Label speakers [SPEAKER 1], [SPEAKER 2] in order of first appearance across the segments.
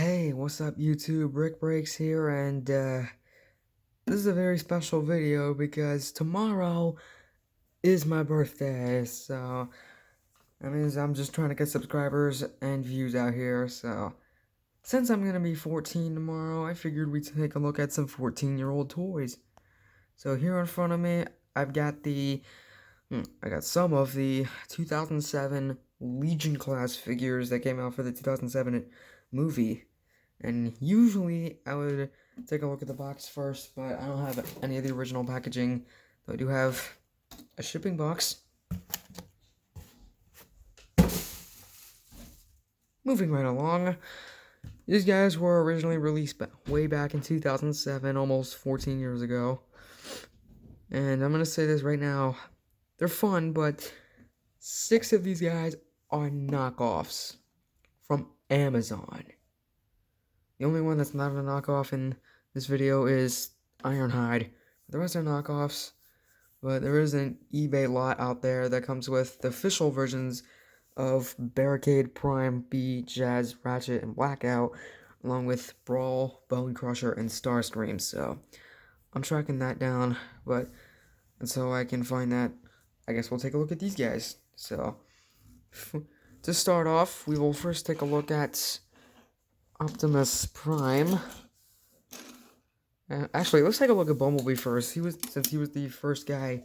[SPEAKER 1] Hey, what's up YouTube? Rick Breaks here, and this is a very special video because tomorrow is my birthday, so that means I'm just trying to get subscribers and views out here, so since I'm gonna be 14 tomorrow, I figured we'd take a look at some 14-year-old toys. So here in front of me, I've got I got some of the 2007 Legion class figures that came out for the 2007 movie. And usually I would take a look at the box first, but I don't have any of the original packaging. But I do have a shipping box. Moving right along, these guys were originally released way back in 2007, almost 14 years ago. And I'm going to say this right now, they're fun, but 6 of these guys are knockoffs from Amazon. The only one that's not a knockoff in this video is Ironhide. The rest are knockoffs, but there is an eBay lot out there that comes with the official versions of Barricade, Prime, Bee, Jazz, Ratchet, and Blackout, along with Brawl, Bone Crusher, and Starscream. So I'm tracking that down, but until I can find that, I guess we'll take a look at these guys. So to start off, we will first take a look at Optimus Prime. Actually, let's take a look at Bumblebee first. Since he was the first guy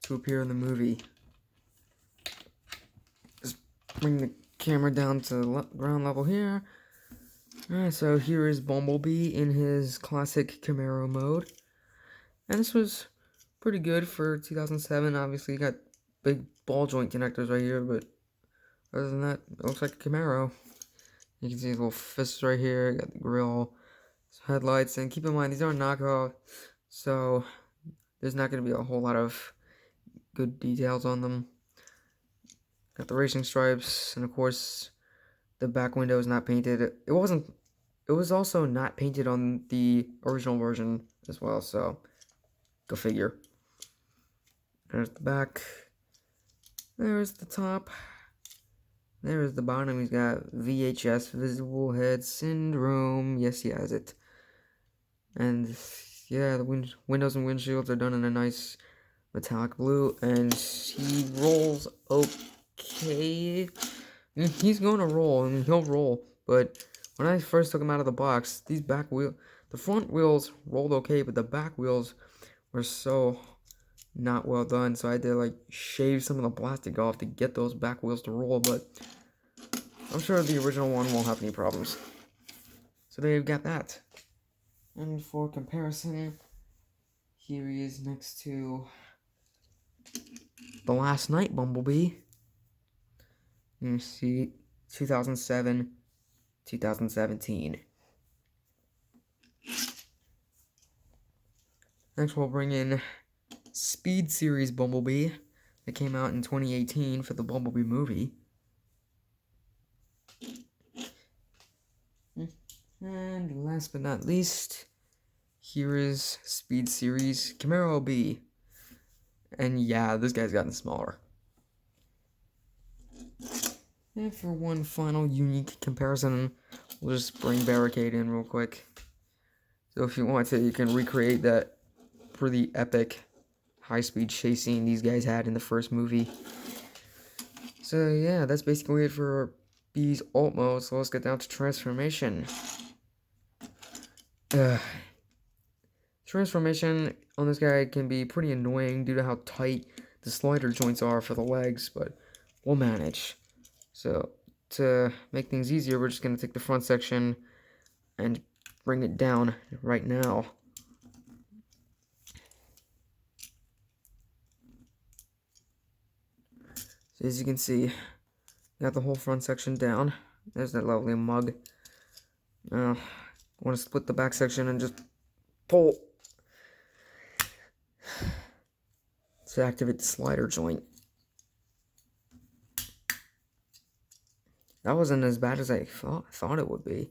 [SPEAKER 1] to appear in the movie. Just bring the camera down to ground level here. Alright, so here is Bumblebee in his classic Camaro mode. And this was pretty good for 2007. Obviously, you got big ball joint connectors right here, but other than that, it looks like a Camaro. You can see the little fists right here, got the grill, headlights, and keep in mind, these are knockoff, so there's not going to be a whole lot of good details on them. Got the racing stripes, and of course, the back window is not painted. It was also not painted on the original version as well, so go figure. There's the back, there's the top. There's the bottom. He's got VHS, Visible Head Syndrome. Yes, he has it. And yeah, the windows and windshields are done in a nice metallic blue. And he rolls okay. He's going to roll, and he'll roll. But when I first took him out of the box, the front wheels rolled okay, but the back wheels were so not well done, so I had to shave some of the plastic off to get those back wheels to roll, but I'm sure the original one won't have any problems. So they've got that. And for comparison, here he is next to the Last Night Bumblebee. You see 2007, 2017. Next we'll bring in Speed Series Bumblebee that came out in 2018 for the Bumblebee movie. And last but not least, here is Speed Series Camaro B. And yeah, this guy's gotten smaller. And for one final unique comparison, we'll just bring Barricade in real quick. So if you want to, you can recreate that pretty epic high-speed chase scene these guys had in the first movie. So yeah, that's basically it for B's alt mode, so let's get down to transformation. Transformation on this guy can be pretty annoying due to how tight the slider joints are for the legs, but we'll manage. So to make things easier, we're just going to take the front section and bring it down right now. So as you can see, got the whole front section down. There's that lovely mug. Now, I want to split the back section and just pull to activate the slider joint. That wasn't as bad as I thought it would be.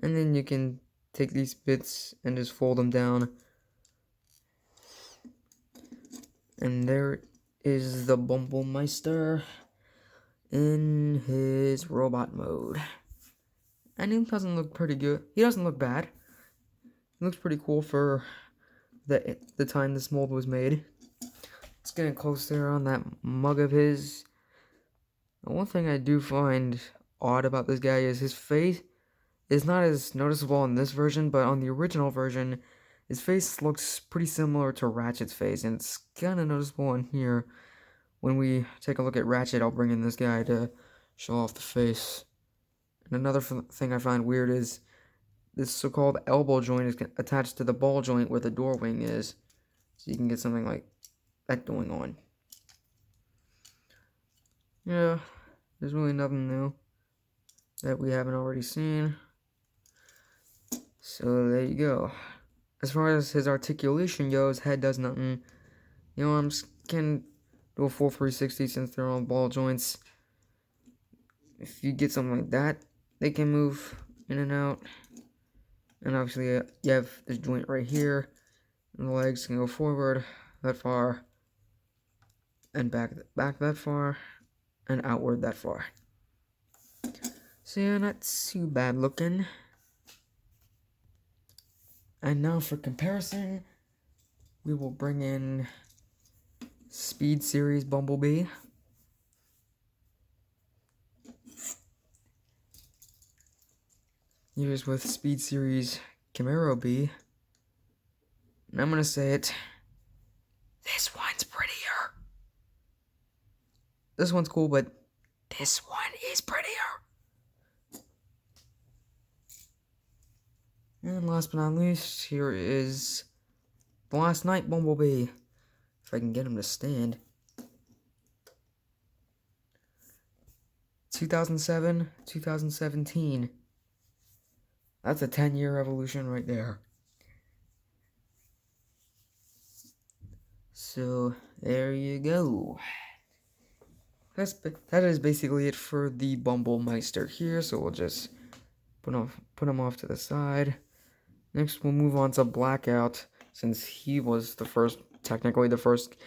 [SPEAKER 1] And then you can take these bits and just fold them down. And there is the Bumblebee in his robot mode. and he doesn't look pretty good. He doesn't look bad. He looks pretty cool for the time this mold was made. Let's get close there on that mug of his. One thing I do find odd about this guy is his face is not as noticeable in this version, but on the original version, his face looks pretty similar to Ratchet's face, and it's kind of noticeable in here. When we take a look at Ratchet, I'll bring in this guy to show off the face. And another thing I find weird is this so-called elbow joint is attached to the ball joint where the door wing is. So you can get something like that going on. Yeah, there's really nothing new that we haven't already seen. So there you go. As far as his articulation goes, head does nothing. The arms can do a full 360 since they're on ball joints. If you get something like that, they can move in and out. And obviously you have this joint right here. And the legs can go forward that far. And back that far. And outward that far. So yeah, not too bad looking. And now for comparison, we will bring in Speed Series Bumblebee. Here's with Speed Series Camaro Bee. And I'm gonna say it. This one's prettier. This one's cool, but this one is prettier. And last but not least, here is the Last Night Bumblebee. If I can get him to stand. 2007, 2017. That's a 10-year evolution right there. So, there you go. That is basically it for the Bumblebee here, so we'll just put him off to the side. Next, we'll move on to Blackout, since he was technically the first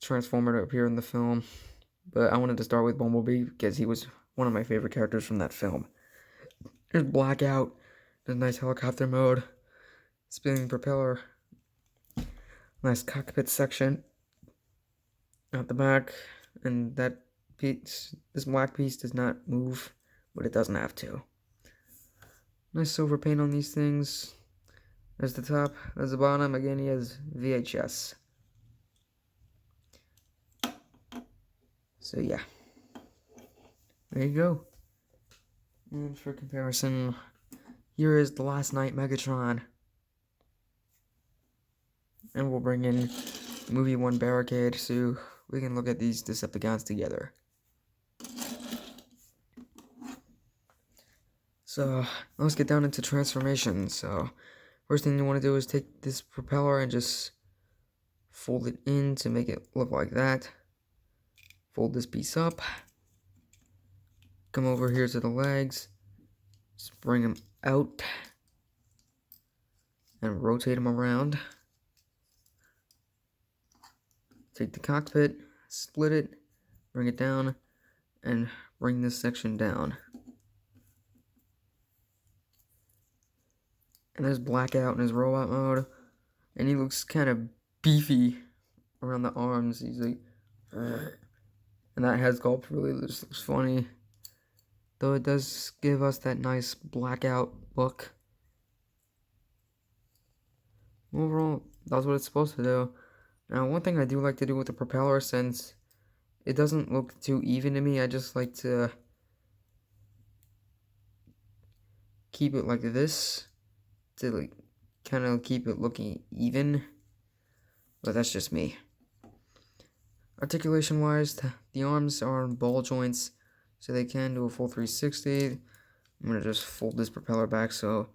[SPEAKER 1] Transformer to appear in the film. But I wanted to start with Bumblebee because he was one of my favorite characters from that film. Here's Blackout, the nice helicopter mode, spinning propeller, nice cockpit section at the back, and that piece, this black piece does not move, but it doesn't have to. Nice silver paint on these things. There's the top, there's the bottom. Again, he has VHS. So yeah, there you go. And for comparison, here is the Last Night Megatron. And we'll bring in movie 1 Barricade so we can look at these Decepticons together. So let's get down into transformation. So first thing you want to do is take this propeller and just fold it in to make it look like that. Fold this piece up. Come over here to the legs. Just bring them out. And rotate them around. Take the cockpit, split it, bring it down, and bring this section down. And there's Blackout in his robot mode. And he looks kind of beefy around the arms. He's like, "Ugh." And that head sculpt really just looks funny. Though it does give us that nice Blackout look. Overall, that's what it's supposed to do. Now, one thing I do like to do with the propeller, since it doesn't look too even to me, I just like to keep it like this. To like kind of keep it looking even. But that's just me. Articulation wise, the arms are on ball joints, so they can do a full 360. I'm gonna just fold this propeller back so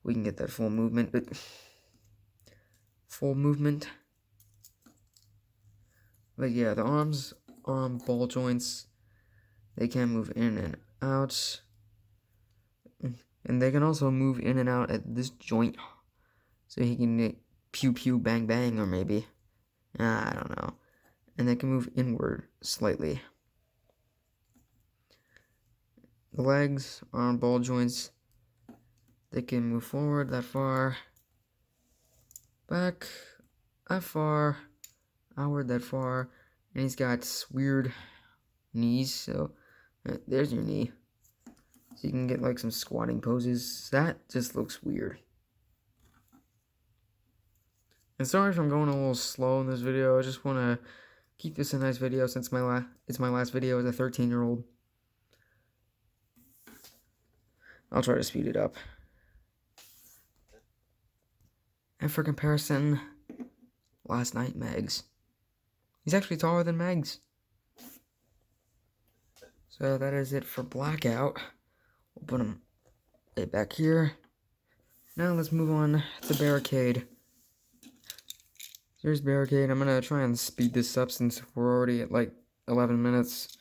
[SPEAKER 1] we can get that full movement. But yeah, the arms are on ball joints. They can move in and out. And they can also move in and out at this joint. So he can make pew pew bang bang, or maybe. I don't know. And they can move inward slightly. The legs are on ball joints. They can move forward that far, back that far, outward that far, and he's got weird knees, so there's your knee. So you can get like some squatting poses. That just looks weird. And sorry if I'm going a little slow in this video. I just want to keep this a nice video since it's my last video as a 13-year-old. I'll try to speed it up. And for comparison, last night Megs. He's actually taller than Megs. So that is it for Blackout. We'll put him right back here. Now let's move on to Barricade. Here's Barricade. I'm gonna try and speed this up since we're already at like 11 minutes.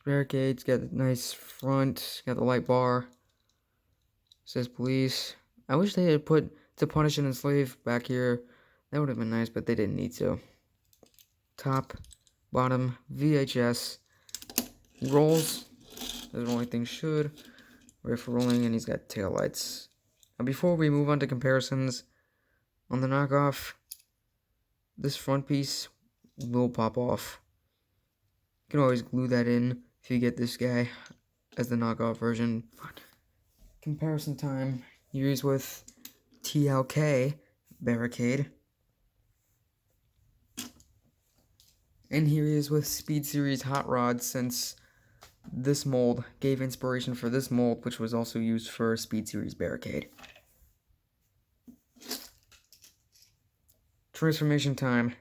[SPEAKER 1] Barricade's got a nice front, got the light bar. Says police. I wish they had put to punish and enslave back here. That would have been nice, but they didn't need to. Top, bottom, VHS. He rolls. As rolling things should. Ready for rolling, and he's got taillights. Now before we move on to comparisons, on the knockoff, this front piece will pop off. You can always glue that in if you get this guy as the knockoff version. Comparison time. Here he's with TLK Barricade. And here he is with Speed Series Hot Rod, since this mold gave inspiration for this mold, which was also used for Speed Series Barricade. Transformation time.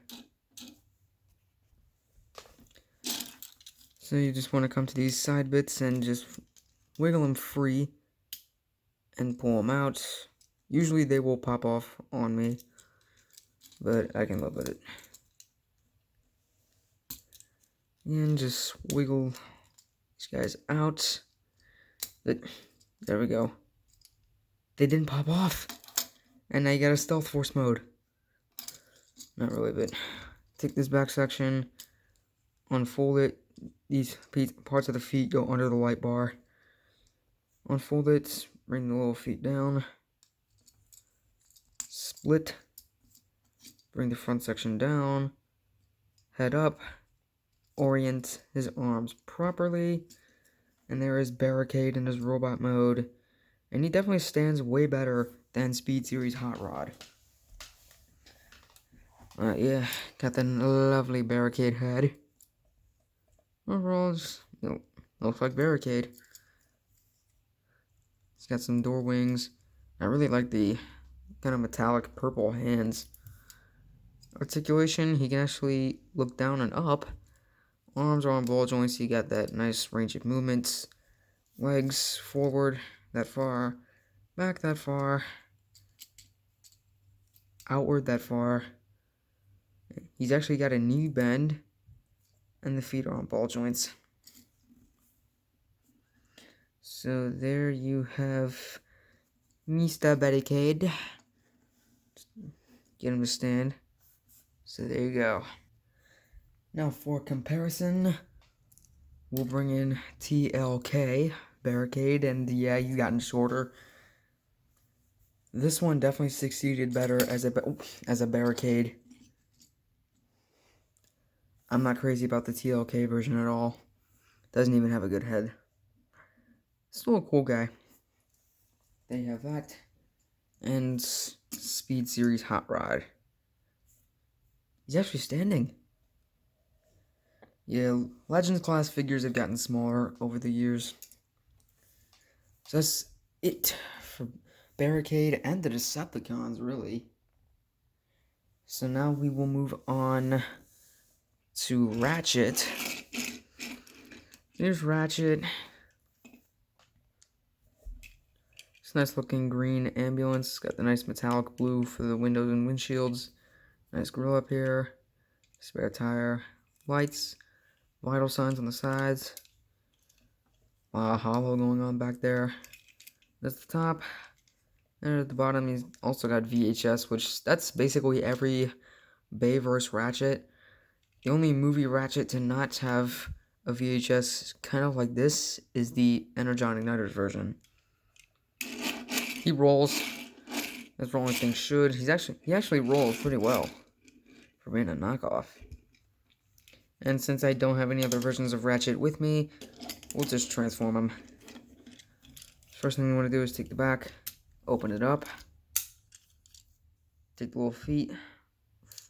[SPEAKER 1] So you just want to come to these side bits and just wiggle them free and pull them out. Usually they will pop off on me, but I can live with it. And just wiggle these guys out. There we go. They didn't pop off. And now you got a stealth force mode. Not really, but take this back section, unfold it. These parts of the feet go under the light bar. Unfold it, bring the little feet down. Split. Bring the front section down. Head up. Orient his arms properly. And there is Barricade in his robot mode. And he definitely stands way better than Speed Series Hot Rod. Yeah, got that lovely Barricade head. Overall, looks like Barricade. It's got some door wings. I really like the kind of metallic purple hands. Articulation, he can actually look down and up. Arms are on ball joints, so you got that nice range of movements. Legs forward that far, back that far, outward that far. He's actually got a knee bend, and the feet are on ball joints. So there you have Mr. Barricade. Get him to stand. So there you go. Now for comparison, we'll bring in TLK Barricade, and yeah, he's gotten shorter. This one definitely succeeded better as a Barricade. I'm not crazy about the TLK version at all. Doesn't even have a good head. Still a cool guy. There you have that. And Speed Series Hot Rod. He's actually standing. Yeah, Legends class figures have gotten smaller over the years. So that's it for Barricade and the Decepticons, really. So now we will move on to Ratchet. Here's Ratchet. It's a nice looking green ambulance. Got the nice metallic blue for the windows and windshields. Nice grill up here. Spare tire. Lights. Vital signs on the sides. Hollow going on back there. That's the top. And at the bottom, he's also got VHS, which that's basically every Bayverse Ratchet. The only movie Ratchet to not have a VHS kind of like this is the Energon Igniters version. He rolls. As rolling things should. He actually rolls pretty well for being a knockoff. And since I don't have any other versions of Ratchet with me, we'll just transform him. First thing we want to do is take the back, open it up, take the little feet,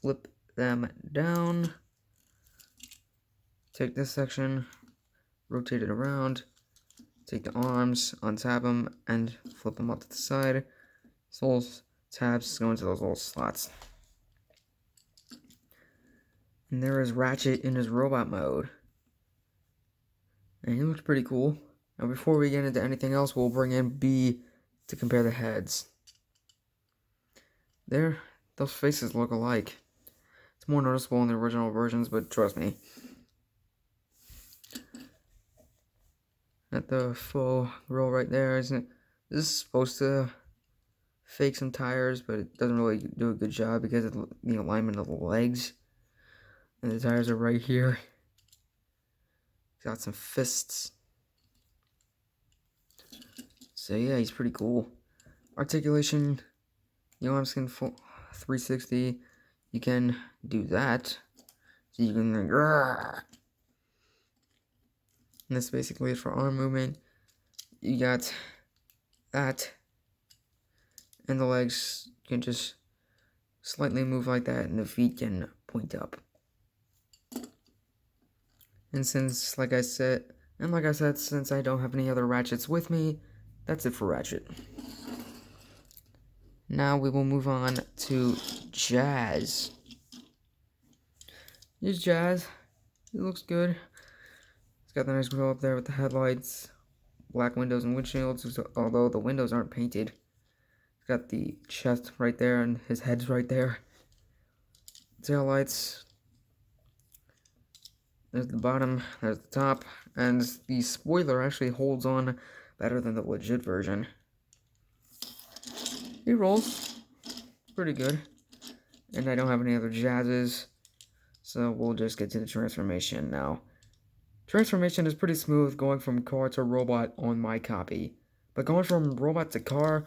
[SPEAKER 1] flip them down, take this section, rotate it around, take the arms, untap them, and flip them out to the side. These little tabs go into those little slots. And there is Ratchet in his robot mode. And he looks pretty cool. Now before we get into anything else, we'll bring in B to compare the heads. There, those faces look alike. It's more noticeable in the original versions, but trust me. At the full roll right there, isn't it? This is supposed to fake some tires, but it doesn't really do a good job because of the alignment of the legs. And the tires are right here. He's got some fists. So yeah, he's pretty cool. Articulation, I'm skin full 360. You can do that. So you can and this basically is for arm movement. You got that. And the legs can just slightly move like that, and the feet can point up. And since, like I said, since I don't have any other Ratchets with me, that's it for Ratchet. Now we will move on to Jazz. Here's Jazz. He looks good. He's got the nice grill up there with the headlights, black windows and windshields, although the windows aren't painted. He's got the chest right there and his head's right there. Tail lights. There's the bottom, there's the top, and the spoiler actually holds on better than the legit version. He rolls pretty good, and I don't have any other Jazzes, so we'll just get to the transformation now. Transformation is pretty smooth going from car to robot on my copy, but going from robot to car,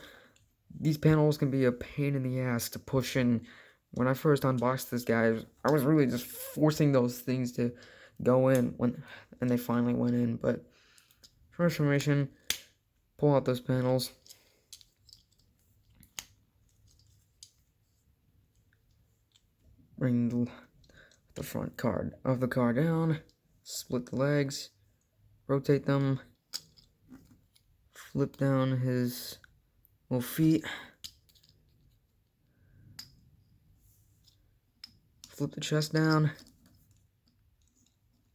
[SPEAKER 1] these panels can be a pain in the ass to push in. When I first unboxed this guy, I was really just forcing those things to go in and they finally went in. But transformation, pull out those panels, bring the front of the car down, split the legs, rotate them, flip down his little feet, flip the chest down.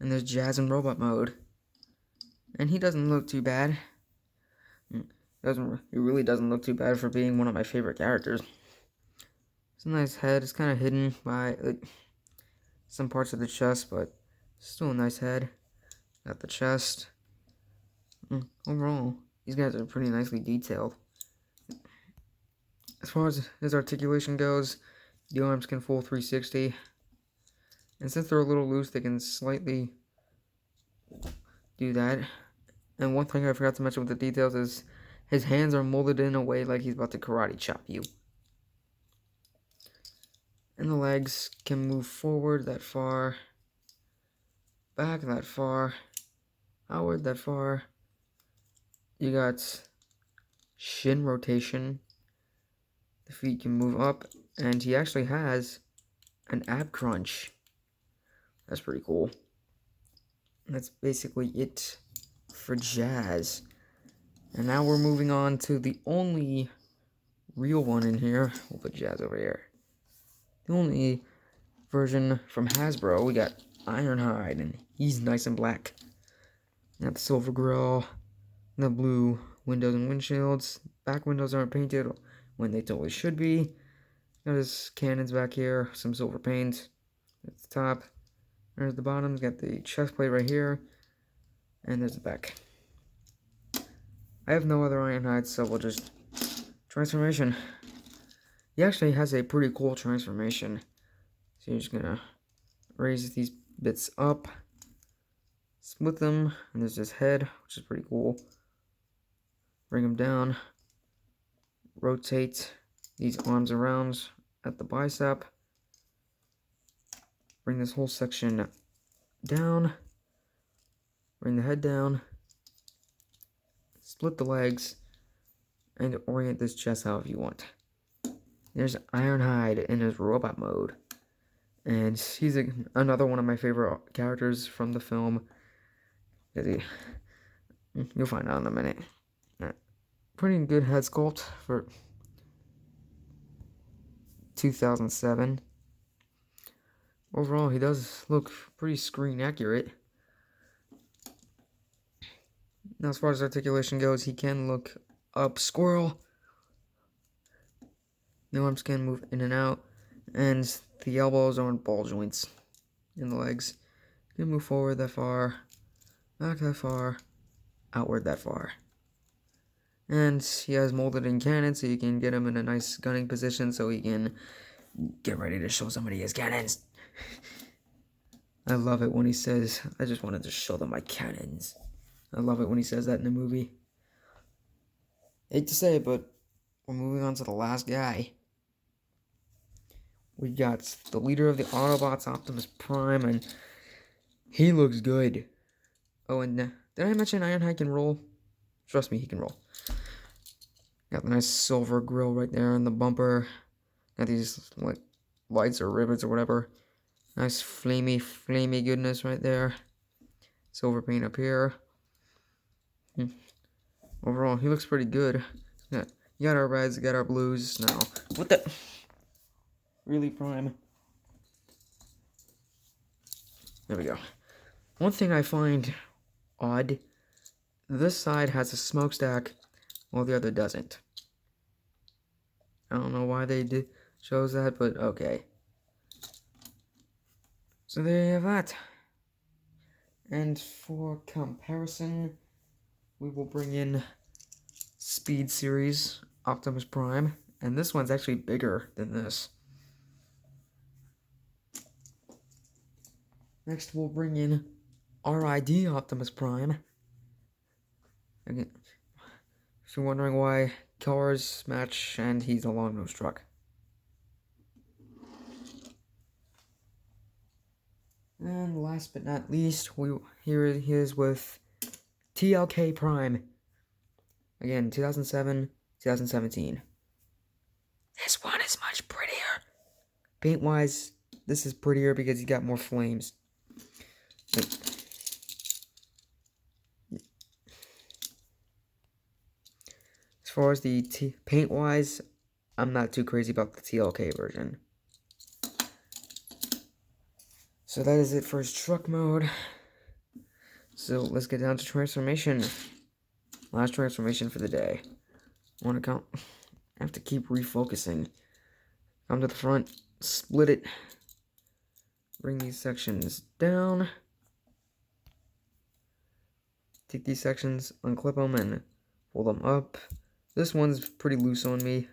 [SPEAKER 1] And there's Jazz in robot mode. And he doesn't look too bad. He really doesn't look too bad for being one of my favorite characters. It's a nice head. It's kind of hidden by some parts of the chest, but still a nice head. Got the chest. Overall, these guys are pretty nicely detailed. As far as his articulation goes, the arms can full 360. And since they're a little loose, they can slightly do that. And one thing I forgot to mention with the details is his hands are molded in a way like he's about to karate chop you. And the legs can move forward that far, back that far, outward that far. You got shin rotation. The feet can move up, and he actually has an ab crunch. That's pretty cool. And that's basically it for Jazz. And now we're moving on to the only real one in here. We'll put Jazz over here. The only version from Hasbro. We got Ironhide, and he's nice and black. Got the silver grill, the blue windows and windshields. Back windows aren't painted when they totally should be. Got his cannons back here, some silver paint. That's the top. There's the bottom. Got the chest plate right here. And there's the back. I have no other Ironhide, so we'll just... Transformation. He actually has a pretty cool transformation. So you're just gonna raise these bits up, split them, and there's his head, which is pretty cool. Bring him down, rotate these arms around at the bicep. Bring this whole section down. Bring the head down. Split the legs. And orient this chest however you want. There's Ironhide in his robot mode. And he's another one of my favorite characters from the film. You'll find out in a minute. Pretty good head sculpt for 2007. Overall, he does look pretty screen accurate. Now, as far as articulation goes, he can look up squirrel. The arms can move in and out, and the elbows are on ball joints in the legs. You can move forward that far, back that far, outward that far. And he has molded in cannon, so you can get him in a nice gunning position so he can get ready to show somebody his cannons. I love it when he says, I just wanted to show them my cannons. I love it when he says that in the movie. Hate to say it, but we're moving on to the last guy. We got the leader of the Autobots, Optimus Prime, and he looks good. Oh, and did I mention Ironhide can roll? Trust me, he can roll. Got the nice silver grill right there on the bumper. Got these like lights or rivets or whatever. Nice flamey goodness right there. Silver paint up here. Overall, he looks pretty good. Yeah, you got our reds, you got our blues. Now, what the? Really, Prime? There we go. One thing I find odd, this side has a smokestack, while the other doesn't. I don't know why they chose that, but okay. So there you have that. And for comparison, we will bring in Speed Series Optimus Prime, and this one's actually bigger than this. Next, we'll bring in RID Optimus Prime. Again, if you're wondering why colors match and he's a long nose truck. And last but not least, here he is with TLK Prime. Again, 2007, 2017. This one is much prettier. Paint-wise, this is prettier because he's got more flames. As far as the paint-wise, I'm not too crazy about the TLK version. So that is it for his truck mode. So let's get down to transformation. Last transformation for the day. I have to keep refocusing. Come to the front, split it. Bring these sections down. Take these sections, unclip them, and fold them up. This one's pretty loose on me.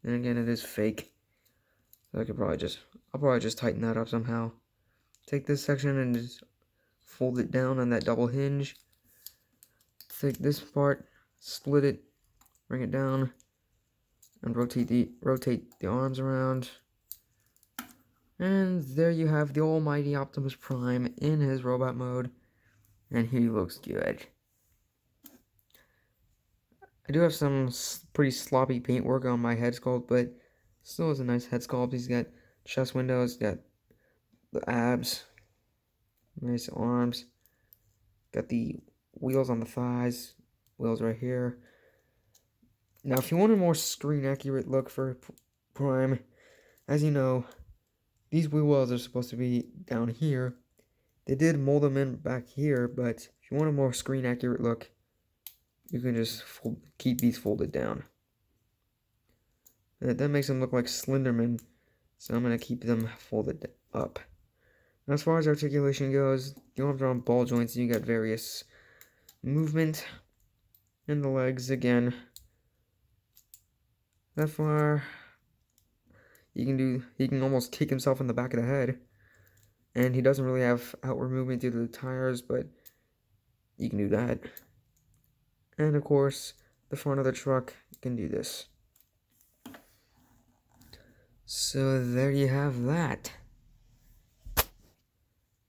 [SPEAKER 1] And again, it is fake. So I'll probably just tighten that up somehow. Take this section and just fold it down on that double hinge. Take this part, split it, bring it down, and rotate the arms around. And there you have the almighty Optimus Prime in his robot mode, and he looks good. I do have some pretty sloppy paintwork on my head sculpt, but still is a nice head sculpt. He's got chest windows, got the abs, nice arms, got the wheels on the thighs, wheels right here. Now, if you want a more screen accurate look for Prime, as you know, these wheel wells are supposed to be down here. They did mold them in back here, but if you want a more screen accurate look, you can just keep these folded down. That makes them look like Slenderman, so I'm going to keep them folded up. And as far as articulation goes, the arms are on ball joints, and you got various movement. And the legs, again, that far. He can almost kick himself in the back of the head. And he doesn't really have outward movement due to the tires, but you can do that. And of course, the front of the truck can do this. So there you have that.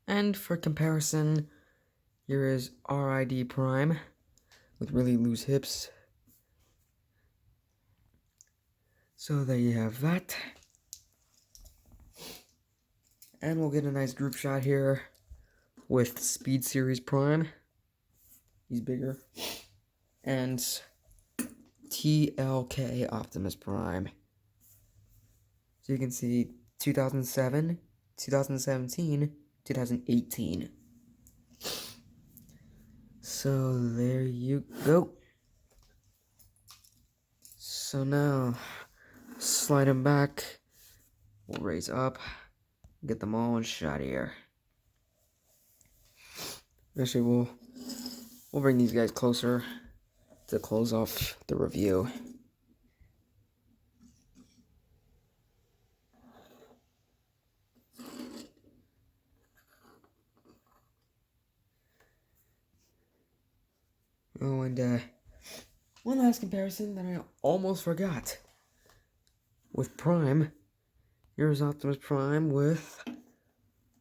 [SPEAKER 1] And for comparison, here is RID Prime with really loose hips. So there you have that. And we'll get a nice group shot here with Speed Series Prime. He's bigger. And TLK Optimus Prime. So you can see 2007, 2017, 2018. So there you go. So now, slide him back. We'll raise up. Get them all in shot here. Actually, we'll bring these guys closer to close off the review. Oh, and one last comparison that I almost forgot. With Prime, here's Optimus Prime with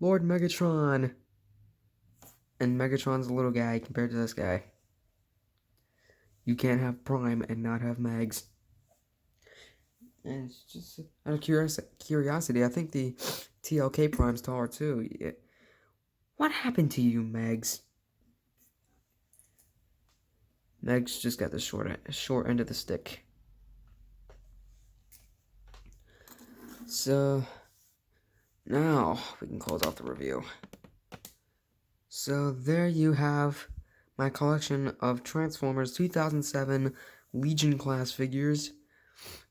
[SPEAKER 1] Lord Megatron. And Megatron's a little guy compared to this guy. You can't have Prime and not have Megs. And it's just out of curiosity, I think the TLK Prime's taller too. What happened to you, Megs? Megs just got the short end of the stick. So now we can close off the review. So there you have my collection of Transformers 2007 Legion class figures.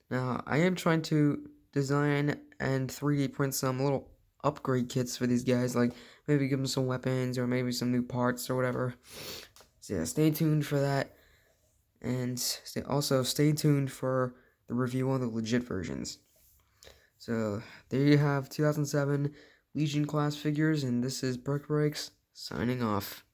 [SPEAKER 1] Now I am trying to design and 3D print some little upgrade kits for these guys, like maybe give them some weapons or maybe some new parts or whatever. So yeah, stay tuned for that. And also stay tuned for the review on the legit versions. So there you have 2007 Legion class figures, and this is Brick Breaks signing off.